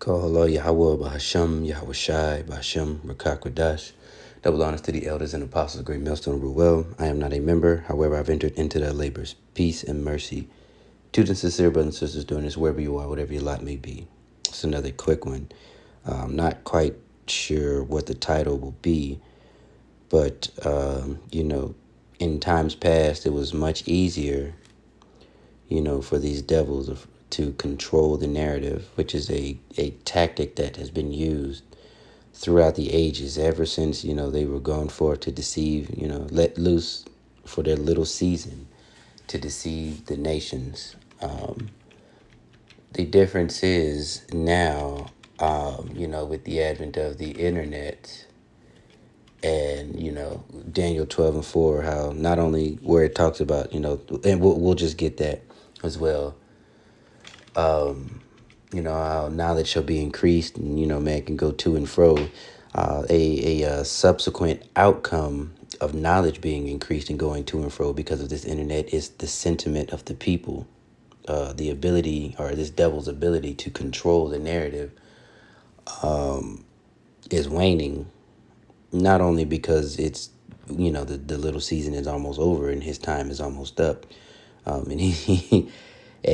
Kahalo Yahweh Bahasham Yahweh Shai Bahasham Rakakwadash. Double honors to the elders and apostles of Great Millstone Ruel. I am not a member, however, I've entered into their labors. Peace and mercy to the sincere brothers and sisters doing this wherever you are, whatever your lot may be. It's another quick one. I'm not quite sure what the title will be, but, in times past, it was much easier, for these devils to control the narrative, which is a tactic that has been used throughout the ages, ever since, they were going forth to deceive, let loose for their little season to deceive the nations. The difference is now, with the advent of the internet and, Daniel 12:4, how not only where it talks about, and we'll just get that as well. How knowledge shall be increased and, man can go to and fro. A subsequent outcome of knowledge being increased and going to and fro because of this internet is the sentiment of the people. The ability, or this devil's ability, to control the narrative is waning, not only because it's, the little season is almost over and his time is almost up. And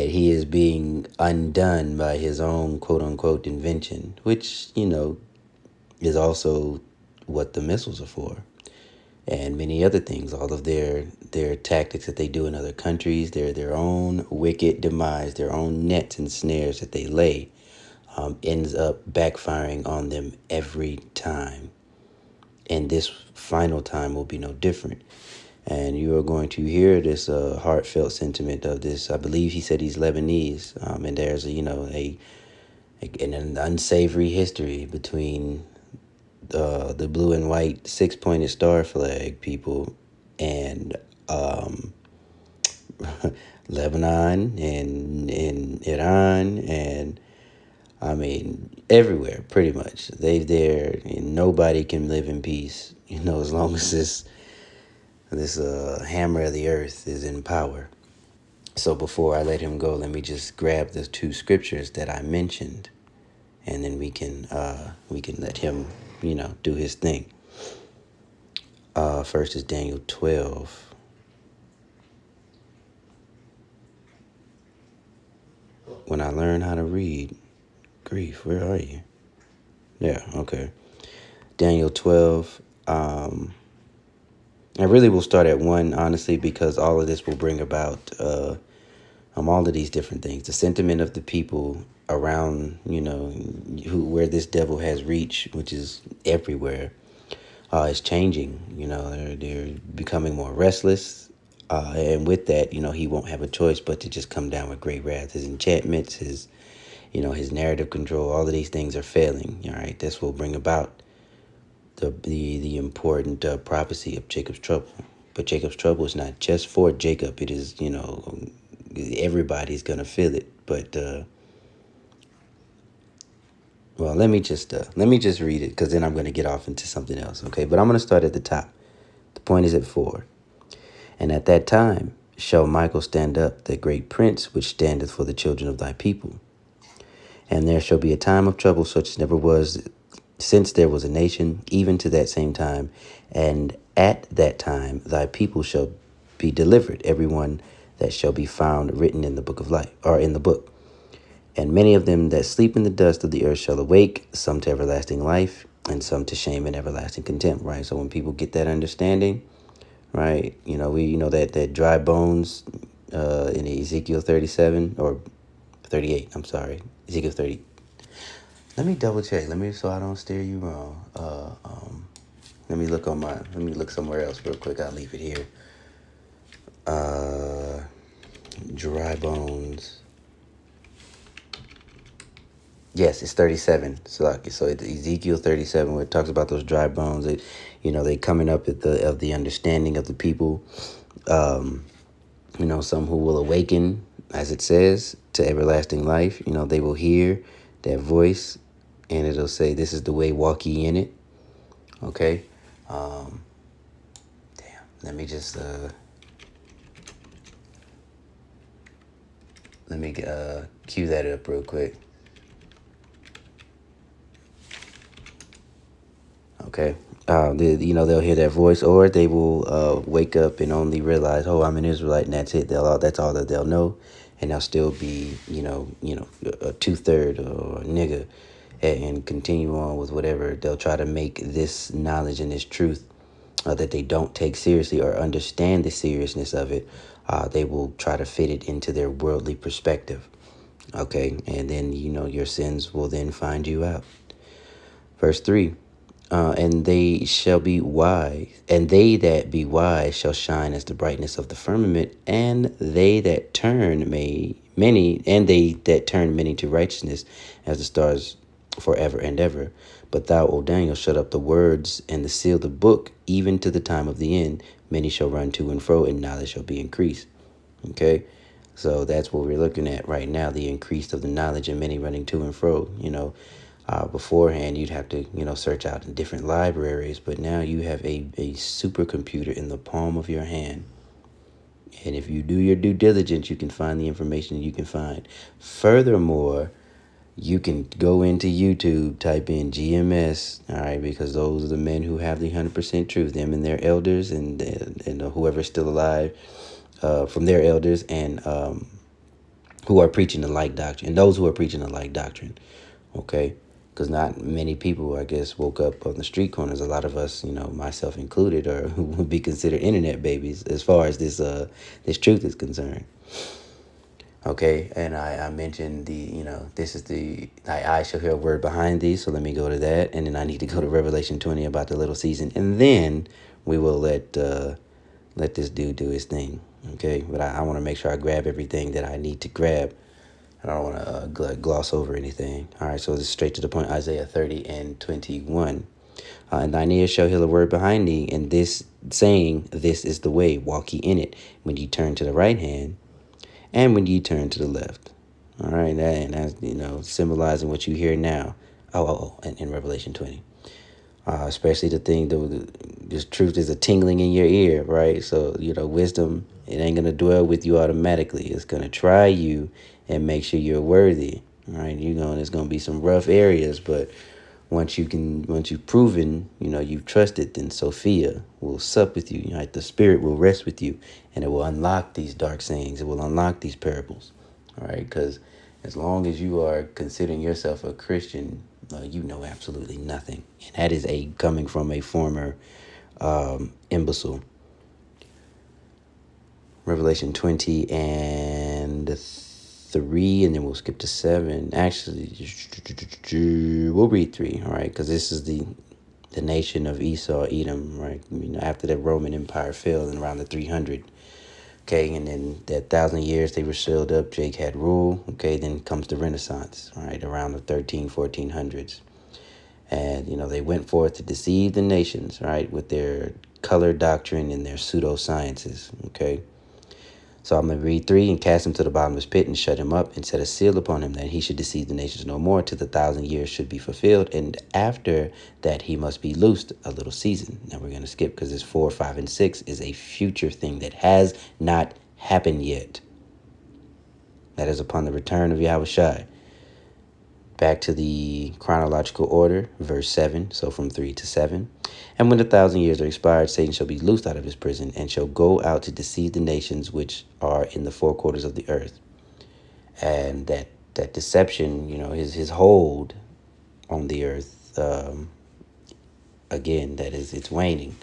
he is being undone by his own quote unquote invention, which, is also what the missiles are for, and many other things. All of their tactics that they do in other countries, their own wicked demise, their own nets and snares that they lay, ends up backfiring on them every time. And this final time will be no different. And you are going to hear this heartfelt sentiment of this. I believe he said he's Lebanese, and there's an unsavory history between the blue and white 6-pointed star flag people and Lebanon and Iran, and I mean everywhere pretty much. And nobody can live in peace, as long as this hammer of the earth is in power. So before I let him go, let me just grab the 2 scriptures that I mentioned, and then we can let him, do his thing. First is Daniel 12. When I learn how to read, grief, where are you? Yeah, okay. Daniel 12. I really will start at 1, honestly, because all of this will bring about all of these different things. The sentiment of the people around, where this devil has reached, which is everywhere, is changing. They're becoming more restless. And with that, he won't have a choice but to just come down with great wrath. His enchantments, his narrative control, all of these things are failing. All right, this will bring about the important prophecy of Jacob's trouble. But Jacob's trouble is not just for Jacob. It is, everybody's gonna feel it. But well, let me just read it, because then I'm gonna get off into something else. Okay, but I'm gonna start at the top. The point is at 4. And at that time shall Michael stand up, the great prince, which standeth for the children of thy people. And there shall be a time of trouble such as never was since there was a nation, even to that same time. And at that time thy people shall be delivered, everyone that shall be found written in the book of life, or in the book. And many of them that sleep in the dust of the earth shall awake, some to everlasting life, and some to shame and everlasting contempt. Right? So when people get that understanding, right, that dry bones in Ezekiel 37 or 38, I'm sorry, Ezekiel 30. Let me double check. So I don't steer you wrong. Let me look somewhere else real quick. I'll leave it here. Dry bones. Yes, it's 37. So it's Ezekiel 37, where it talks about those dry bones. They coming up of the understanding of the people. Some who will awaken, as it says, to everlasting life. They will hear that voice, and it'll say, "This is the way, walk ye in it." Okay. Let me just cue that up real quick. Okay. They'll hear that voice, or they will wake up and only realize, oh, I'm an Israelite, and that's it. That's all that they'll know, and they'll still be, a 2/3 or a nigga, and continue on with whatever. They'll try to make this knowledge and this truth that they don't take seriously or understand the seriousness of it. They will try to fit it into their worldly perspective. Okay, and then your sins will then find you out. Verse 3. And they shall be wise, and they that be wise shall shine as the brightness of the firmament, and they that turn many to righteousness as the stars forever and ever. But thou, O Daniel, shut up the words and the seal the book, even to the time of the end. Many shall run to and fro, and knowledge shall be increased. Okay, so that's what we're looking at right now, the increase of the knowledge and many running to and fro. Beforehand, you'd have to, search out in different libraries, but now you have a supercomputer in the palm of your hand. And if you do your due diligence, you can find the information you can find. Furthermore, you can go into YouTube, type in GMS, all right, because those are the men who have the 100% truth, them and their elders and whoever's still alive from their elders and who are preaching the like doctrine, and those who are preaching the like doctrine, okay? Because not many people, I guess, woke up on the street corners. A lot of us, myself included, or who would be considered internet babies as far as this truth is concerned. Okay, and I mentioned this is the I shall hear a word behind these. So let me go to that, and then I need to go to Revelation 20 about the little season, and then we will let this dude do his thing. Okay, but I want to make sure I grab everything that I need to grab. I don't want to gloss over anything. All right, so this is straight to the point. Isaiah 30 and 21. And thine ears shall hear the word behind thee, and this saying, this is the way, walk ye in it, when ye turn to the right hand, and when ye turn to the left. All right, that's symbolizing what you hear now. In Revelation 20. Especially the thing, this truth is a tingling in your ear, right? So, wisdom, it ain't going to dwell with you automatically. It's going to try you and make sure you're worthy, right? There's going to be some rough areas, but once you've proven, you've trusted, then Sophia will sup with you, right? The Spirit will rest with you, and it will unlock these dark sayings. It will unlock these parables, all right? Because as long as you are considering yourself a Christian, you know absolutely nothing. And that is coming from a former imbecile. Revelation 20 and 3, and then we'll skip to 7. Actually, we'll read 3, all right? Because this is the nation of Esau, Edom, right? After the Roman Empire fell in around the 300. Okay, and then that 1,000 years they were sealed up. Jake had rule. Okay, then comes the Renaissance, right, around the 1400s. And, they went forth to deceive the nations, right, with their color doctrine and their pseudosciences, okay? So I'm going to read 3, and cast him to the bottomless pit and shut him up and set a seal upon him that he should deceive the nations no more till the 1,000 years should be fulfilled. And after that, he must be loosed a little season. Now we're going to skip because it's 4, 5, and 6 is a future thing that has not happened yet. That is upon the return of Yahushua. Back to the chronological order, verse 7, so from 3 to 7. And when the 1,000 years are expired, Satan shall be loosed out of his prison and shall go out to deceive the nations which are in the four quarters of the earth. And that deception, his hold on the earth, again, it's waning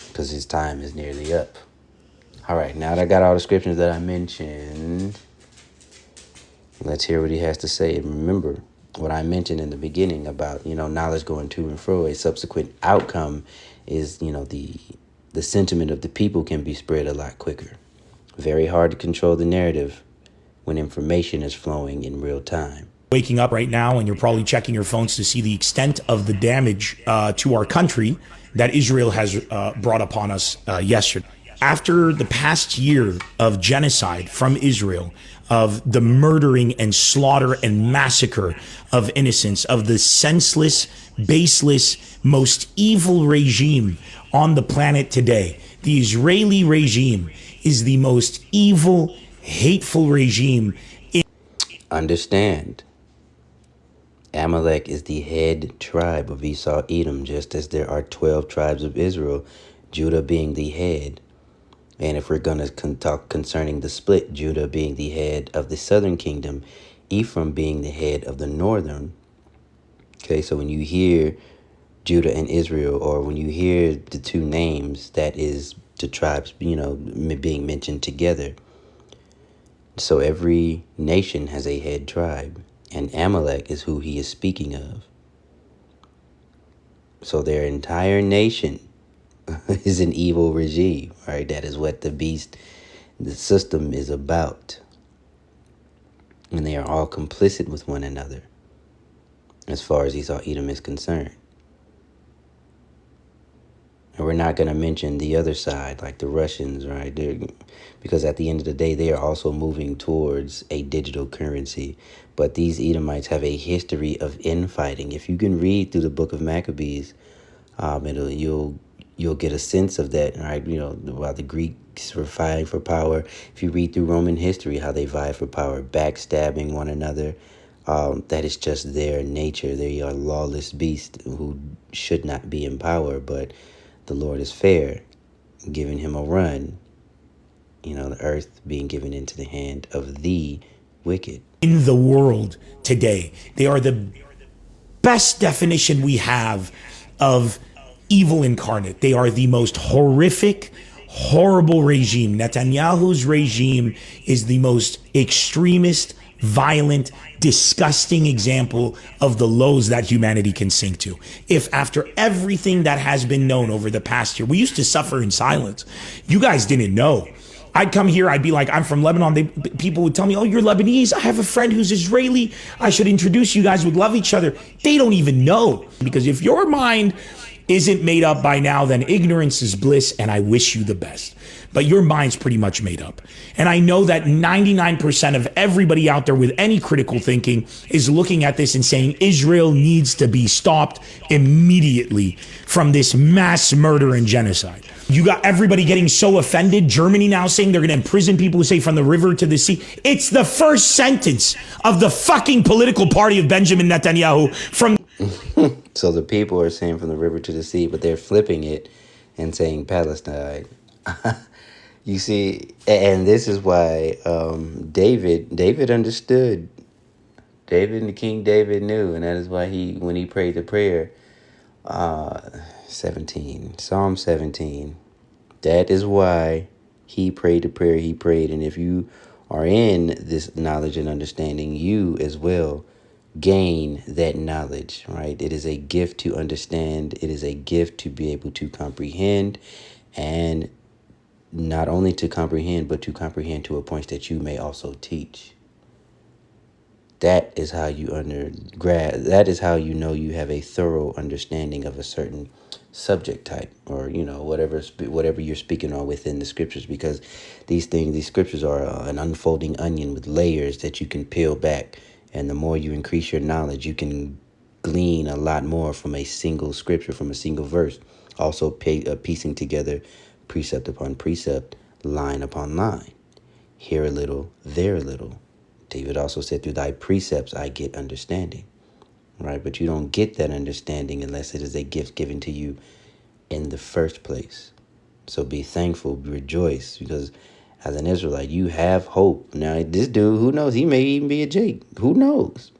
because his time is nearly up. All right, now that I got all the scriptures that I mentioned, let's hear what he has to say. And remember what I mentioned in the beginning about, knowledge going to and fro. A subsequent outcome is, the sentiment of the people can be spread a lot quicker. Very hard to control the narrative when information is flowing in real time. Waking up right now and you're probably checking your phones to see the extent of the damage to our country that Israel has brought upon us yesterday. After the past year of genocide from Israel, of the murdering and slaughter and massacre of innocents, of the senseless, baseless, most evil regime on the planet today, the Israeli regime is the most evil, hateful regime. Understand, Amalek is the head tribe of Esau Edom, just as there are 12 tribes of Israel, Judah being the head. And if we're going to talk concerning the split, Judah being the head of the southern kingdom, Ephraim being the head of the northern. Okay, so when you hear Judah and Israel, or when you hear the two names, that is the tribes, being mentioned together. So every nation has a head tribe, and Amalek is who he is speaking of. So their entire nation is an evil regime, right? That is what the system is about. And they are all complicit with one another as far as Esau Edom is concerned. And we're not going to mention the other side, like the Russians, right? Because at the end of the day, they are also moving towards a digital currency. But these Edomites have a history of infighting. If you can read through the book of Maccabees, you'll get a sense of that, right? While the Greeks were vying for power. If you read through Roman history, how they vie for power, backstabbing one another. That is just their nature. They are lawless beasts who should not be in power, but the Lord is fair, giving him a run, the earth being given into the hand of the wicked. In the world today, they are the best definition we have of evil incarnate. They are the most horrific, horrible regime. Netanyahu's regime is the most extremist, violent, disgusting example of the lows that humanity can sink to. If after everything that has been known over the past year, we used to suffer in silence. You guys didn't know. I'd come here, I'd be like, I'm from Lebanon. People would tell me, oh, you're Lebanese. I have a friend who's Israeli. I should introduce you guys, would love each other. They don't even know. Because if your mind isn't made up by now, then ignorance is bliss, and I wish you the best. But your mind's pretty much made up. And I know that 99% of everybody out there with any critical thinking is looking at this and saying Israel needs to be stopped immediately from this mass murder and genocide. You got everybody getting so offended. Germany now saying they're going to imprison people who say from the river to the sea. It's the first sentence of the fucking political party of Benjamin Netanyahu from... So the people are saying from the river to the sea, but they're flipping it and saying Palestine. You see, and this is why David understood. David and King David knew, and that is why when he prayed the prayer, Psalm 17, that is why he prayed the prayer he prayed. And if you are in this knowledge and understanding, you as well gain that knowledge, right? It is a gift to understand. It is a gift to be able to comprehend, and not only to comprehend, but to comprehend to a point that you may also teach. That is how you that is how you know you have a thorough understanding of a certain subject type, or whatever you're speaking on within the scriptures, because these scriptures are an unfolding onion with layers that you can peel back, and the more you increase your knowledge, you can glean a lot more from a single scripture, from a single verse. Also piecing together precept upon precept, line upon line, here a little, there a little. David also said, through thy precepts I get understanding, right? But you don't get that understanding unless it is a gift given to you in the first place. So be thankful, rejoice, because as an Israelite, you have hope. Now, this dude, who knows? He may even be a Jake. Who knows?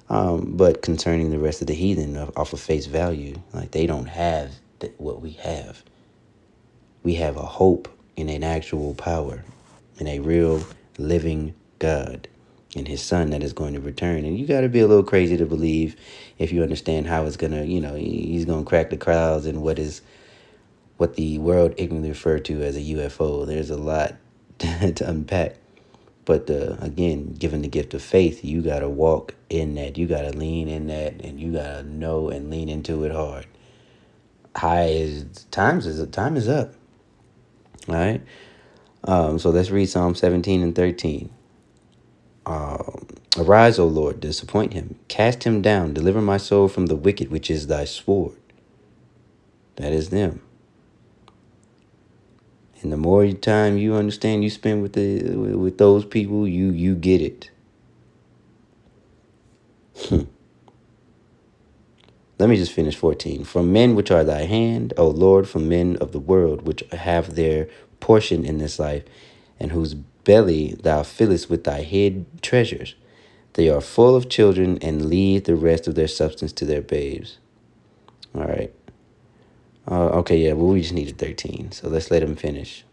But concerning the rest of the heathen, off of face value, like they don't have what we have. We have a hope in an actual power, in a real living God, and his son that is going to return. And you got to be a little crazy to believe, if you understand how it's going to, he's going to crack the clouds and what the world ignorantly referred to as a UFO. There's a lot to unpack. But again, given the gift of faith, you got to walk in that. You got to lean in that, and you got to know and lean into it hard. Time is up. All right. So let's read Psalm 17 and 13. Arise, O Lord, disappoint him. Cast him down. Deliver my soul from the wicked, which is thy sword. That is them. And the more time you understand you spend with those people, you get it. let me just finish 14. From men which are thy hand, O Lord, from men of the world, which have their portion in this life, and whose belly thou fillest with thy hid treasures. They are full of children, and leave the rest of their substance to their babes. All right. Okay, yeah, well, we just needed 13, so let's let him finish.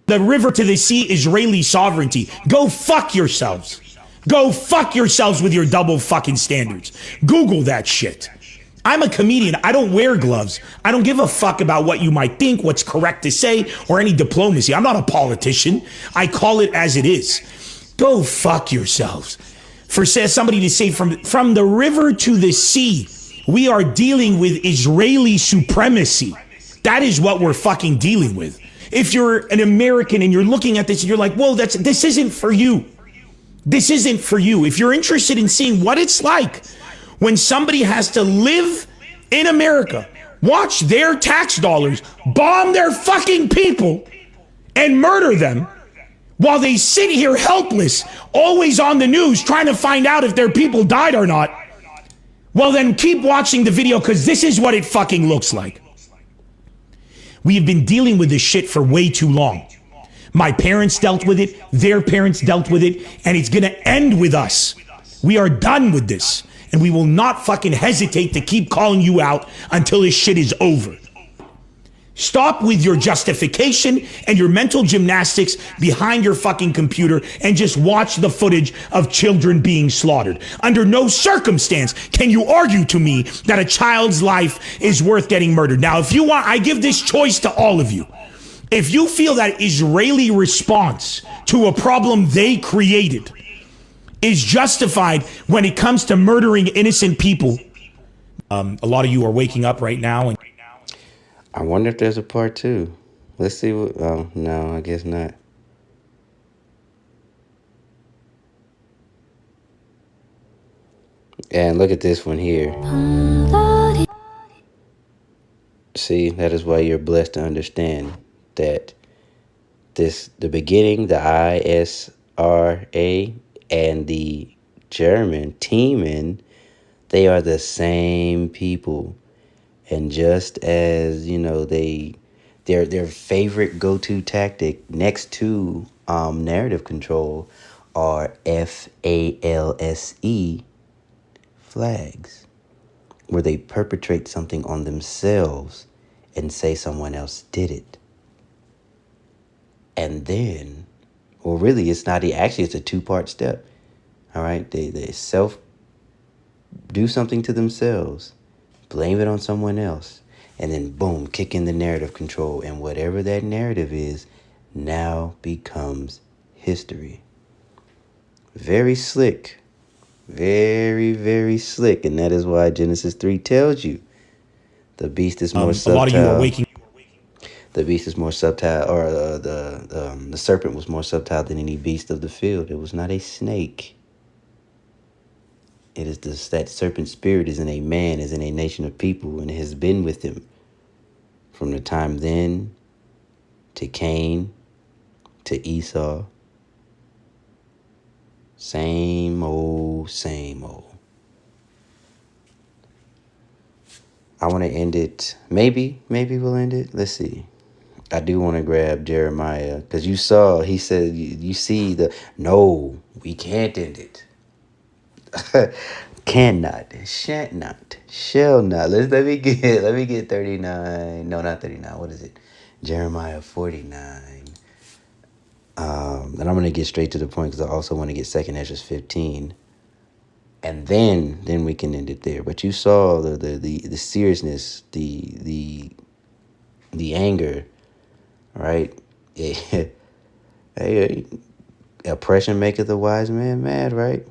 The river to the sea, Israeli sovereignty. Go fuck yourselves. Go fuck yourselves with your double fucking standards. Google that shit. I'm a comedian. I don't wear gloves. I don't give a fuck about what you might think, what's correct to say, or any diplomacy. I'm not a politician. I call it as it is. Go fuck yourselves. For somebody to say from the river to the sea, we are dealing with Israeli supremacy. That is what we're fucking dealing with. If you're an American and you're looking at this and you're like, whoa, this isn't for you. This isn't for you. If you're interested in seeing what it's like when somebody has to live in America, watch their tax dollars bomb their fucking people and murder them while they sit here helpless, always on the news trying to find out if their people died or not, well then keep watching the video, because this is what it fucking looks like. We have been dealing with this shit for way too long. My parents dealt with it, their parents dealt with it, and it's gonna end with us. We are done with this, and we will not fucking hesitate to keep calling you out until this shit is over. Stop with your justification and your mental gymnastics behind your fucking computer and just watch the footage of children being slaughtered. Under no circumstance can you argue to me that a child's life is worth getting murdered. Now, if you want, I give this choice to all of you. If you feel that Israeli response to a problem they created is justified when it comes to murdering innocent people, a lot of you are waking up right now and I wonder if there's a part 2. Let's see what... Oh, no, I guess not. And look at this one here. See, that is why you're blessed to understand that the beginning, the ISRA, and the German Teamen, they are the same people. And just as, you know, their favorite go-to tactic next to narrative control are FALSE flags, where they perpetrate something on themselves and say someone else did it. And then, well, really, it's not, actually, it's a 2-part step. All right, they do something to themselves, blame it on someone else, and then boom, kick in the narrative control. And whatever that narrative is now becomes history. Very slick. Very, very slick. And that is why Genesis 3 tells you the beast is more subtle. A lot of you are waking. The beast is more subtle, or the serpent was more subtle than any beast of the field. It was not a snake. It is that serpent spirit is in a man, is in a nation of people, and it has been with him from the time then to Cain to Esau. Same old, same old. I want to end it. Maybe we'll end it. Let's see. I do want to grab Jeremiah, because he said, you see no, we can't end it. Cannot, shan't not, shall not. Let me get 39. No, not 39. What is it? Jeremiah 49. And I'm gonna get straight to the point, because I also want to get 2nd Ezra 15. And then we can end it there. But you saw the seriousness, the anger, right? Hey, oppression maketh a wise man mad, right?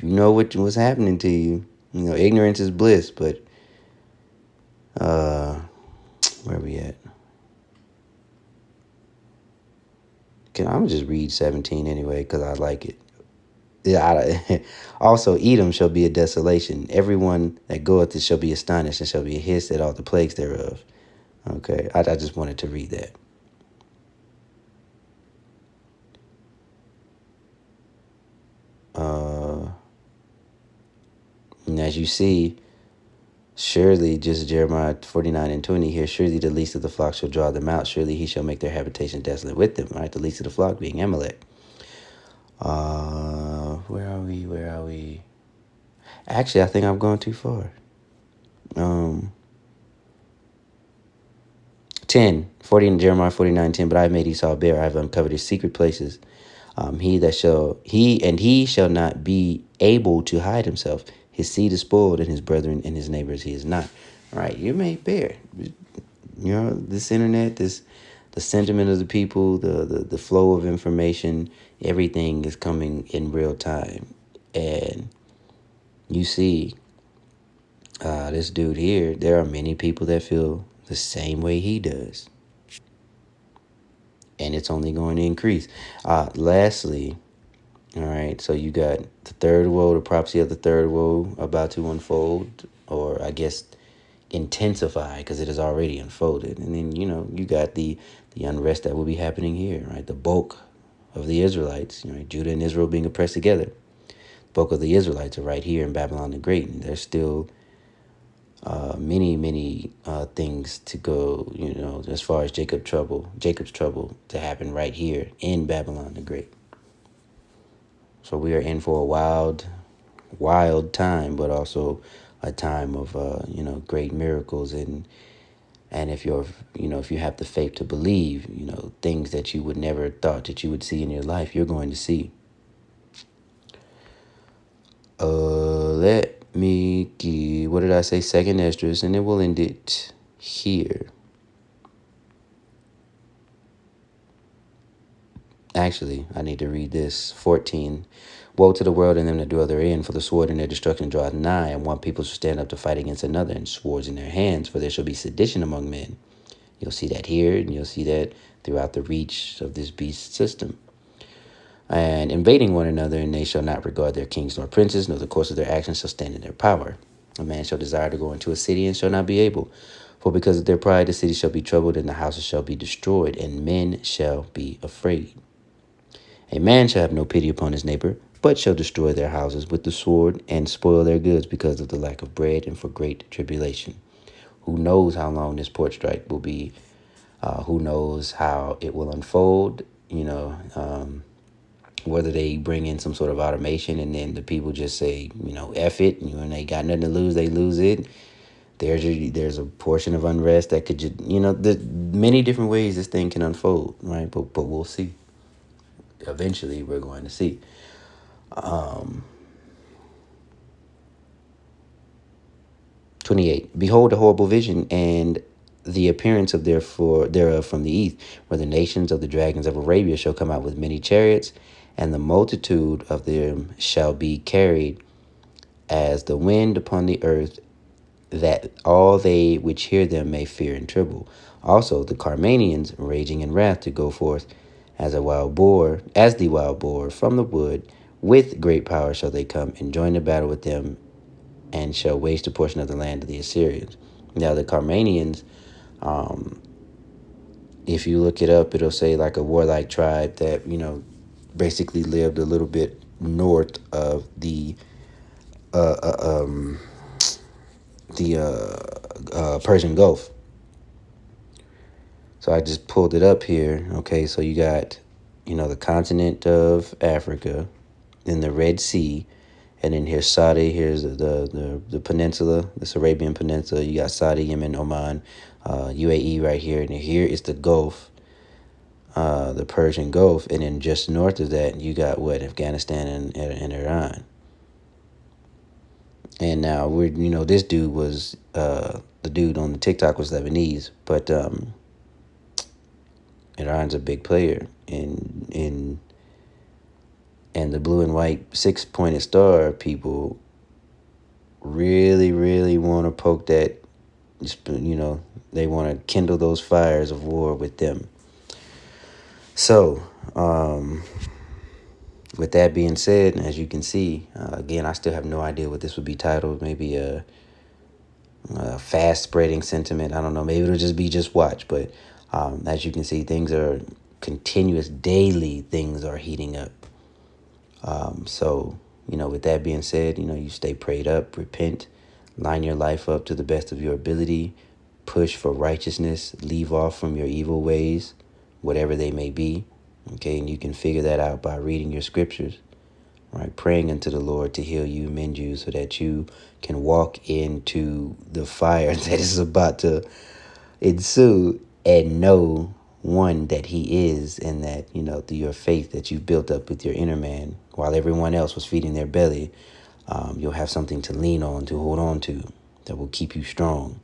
You know what was happening to you. You know, ignorance is bliss, but where are we at? I'm just read 17 anyway, because I like it. Yeah. Also, Edom shall be a desolation. Everyone that goeth it shall be astonished, and shall be hissed at all the plagues thereof. Okay, I just wanted to read that. And as you see, Surely, just Jeremiah 49:20 here, surely the least of the flock shall draw them out. Surely he shall make their habitation desolate with them. Right? The least of the flock being Amalek. Where are we? Where are we? Actually, I think I'm going too far. 10, 40 in Jeremiah 49:10. But I have made Esau bare. I have uncovered his secret places. He shall not be able to hide himself. His seed is spoiled, and his brethren and his neighbors he is not. All right, you're made bare. You know, this internet, the sentiment of the people, the flow of information, everything is coming in real time. And you see, this dude here, there are many people that feel the same way he does. And it's only going to increase. Lastly, all right, so you got the third woe, the prophecy of the third woe about to unfold, or I guess intensify, because it has already unfolded. And then, you got the unrest that will be happening here, right? The bulk of the Israelites, Judah and Israel being oppressed together. The bulk of the Israelites are right here in Babylon the Great, and there's still many things to go, as far as Jacob's trouble to happen right here in Babylon the Great. So we are in for a wild time, but also a time of great miracles, and if if you have the faith to believe, things that you would never thought that you would see in your life, you're going to see. Let me give, what did I say? Second Esdras, and then we'll end it here. Actually, I need to read this. 14. Woe to the world and them that dwell therein, for the sword and their destruction draweth nigh, and one people shall stand up to fight against another, and swords in their hands, for there shall be sedition among men. You'll see that here, and you'll see that throughout the reach of this beast system. And invading one another, and they shall not regard their kings nor princes, nor the course of their actions shall stand in their power. A man shall desire to go into a city, and shall not be able. For because of their pride the city shall be troubled, and the houses shall be destroyed, and men shall be afraid. A man shall have no pity upon his neighbor, but shall destroy their houses with the sword, and spoil their goods because of the lack of bread and for great tribulation. Who knows how long this port strike will be? Who knows how it will unfold? Whether they bring in some sort of automation, and then the people just say, F it, and they got nothing to lose, they lose it. There's a portion of unrest that could just, the many different ways this thing can unfold, right? But we'll see. Eventually, we're going to see. 28. Behold a horrible vision, and the appearance of thereof from the east, where the nations of the dragons of Arabia shall come out with many chariots, and the multitude of them shall be carried as the wind upon the earth, that all they which hear them may fear and tremble. Also the Carmanians, raging in wrath, to go forth as the wild boar from the wood, with great power shall they come and join the battle with them, and shall waste a portion of the land of the Assyrians. Now the Carmanians, if you look it up, it'll say like a warlike tribe that, basically lived a little bit north of the Persian Gulf. So I just pulled it up here. Okay, so you got, the continent of Africa, then the Red Sea, and then here's Saudi. Here's the peninsula, this Arabian Peninsula. You got Saudi, Yemen, Oman, UAE right here, and here is the Gulf, the Persian Gulf, and then just north of that, you got Afghanistan and Iran. And now this dude was the dude on the TikTok was Lebanese, but Iran's a big player in and the blue and white 6-pointed star people really want to poke that, they want to kindle those fires of war with them. So, with that being said, as you can see, again, I still have no idea what this would be titled. Maybe a fast spreading sentiment. I don't know. Maybe it'll just watch. But as you can see, things are continuous. Daily things are heating up. So, with that being said, you stay prayed up, repent, Line your life up to the best of your ability. Push for righteousness. Leave off from your evil ways, whatever they may be. Okay, and you can figure that out by reading your scriptures, right? Praying unto the Lord to heal you, mend you, so that you can walk into the fire that is about to ensue, and know, one, that he is, and that, through your faith that you've built up with your inner man, while everyone else was feeding their belly, you'll have something to lean on, to hold on to, that will keep you strong.